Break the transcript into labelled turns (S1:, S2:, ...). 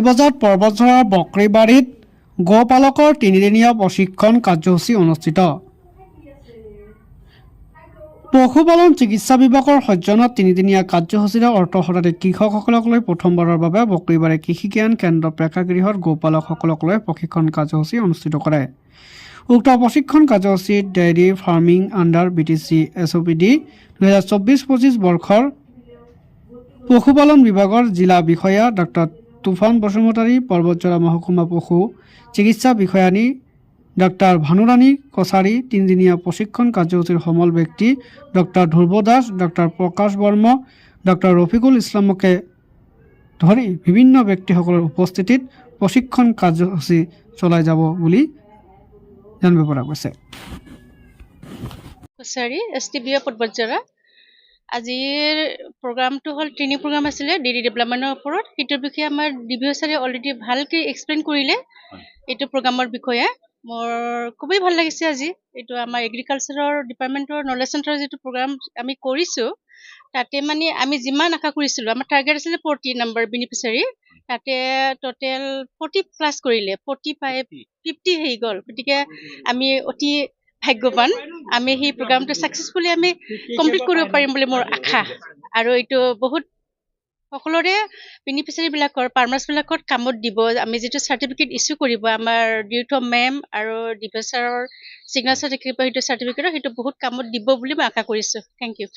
S1: বজাত পৰ্বতঝৰাৰ বকৰিবাৰীত গোপালকৰ তিনিদিনীয়া প্ৰশিক্ষণ কাৰ্যসূচী অনুষ্ঠিত। পশুপালন চিকিৎসা বিভাগৰ সজ্জনত তিনিদিনীয়া কাৰ্যসূচীৰে অৰ্থশতাধিক কৃষকসকলক লৈ প্ৰথমবাৰৰ বাবে বকৰিবাৰী কৃষি জ্ঞান কেন্দ্ৰ প্ৰেক্ষাগৃহত গোপালকসকলক লৈ প্ৰশিক্ষণ কাৰ্যসূচী অনুষ্ঠিত কৰে। উক্ত প্ৰশিক্ষণ কাৰ্যসূচীত dairy farming under BTC SOPD 2024-25 বৰ্ষৰ পশুপালন বিভাগৰ জিলা বিষয়া ডাক্তৰ তুফান বসুমতাৰী, পৰ্বতঝৰা মহকুমা পশু চিকিৎসা বিষয়ানী ডাক্তাৰ ভানুৰাণী কছাৰী, তিনিদিনীয়া প্ৰশিক্ষণ কাৰ্যসূচীৰ সমল ব্যক্তি ডাক্তাৰ ধ্ৰুৱ দাস, ডাক্তাৰ প্ৰকাশ বৰ্মা, ডাক্তাৰ ৰফিকুল ইছলামকে ধৰি বিভিন্ন ব্যক্তিসকলৰ উপস্থিতিত প্ৰশিক্ষণ কাৰ্যসূচী চলাই যাব বুলি জানিব পৰা গৈছে।
S2: কছাৰী STBO পৰ্বতঝৰা আজিৰ প্ৰগ্ৰামটো হ'ল ট্ৰেইনিং প্ৰগ্ৰাম আছিলে ডেইৰী ডেভেলপমেণ্টৰ ওপৰত। সেইটোৰ বিষয়ে আমাৰ DBO ছাৰে অলৰেডি ভালকৈ এক্সপ্লেইন কৰিলে এইটো প্ৰগ্ৰামৰ বিষয়ে। মোৰ খুবেই ভাল লাগিছে আজি। এইটো আমাৰ এগ্ৰিকালচাৰৰ ডিপাৰ্টমেণ্টৰ নলেজ চেণ্টাৰৰ যিটো প্ৰগ্ৰাম আমি কৰিছোঁ, তাতে মানে আমি যিমান আশা কৰিছিলোঁ, আমাৰ টাৰ্গেট আছিলে 40 নম্বৰ বেনিফিচিয়াৰী, তাতে টোটেল 40+ কৰিলে, 50 হৈ গ'ল। গতিকে আমি অতি ভাগ্যৱান, আমি সেই প্ৰগ্ৰামটো ছাকচেছফুলি আমি কমপ্লিট কৰিব পাৰিম বুলি মোৰ আশা। আৰু এইটো বহুত সকলোৰে বেনিফিচিয়াৰীবিলাকৰ ফাৰ্মাৰ্ছবিলাকৰ কামত দিব। আমি যিটো চাৰ্টিফিকেট ইছ্যু কৰিব আমাৰ ডিউথ মেম আৰু DBO ছাৰৰ ছিগনেচাৰ থাকিব সেইটো চাৰ্টিফিকেটৰ, সেইটো বহুত কামত দিব বুলি মই আশা কৰিছোঁ। Thank U.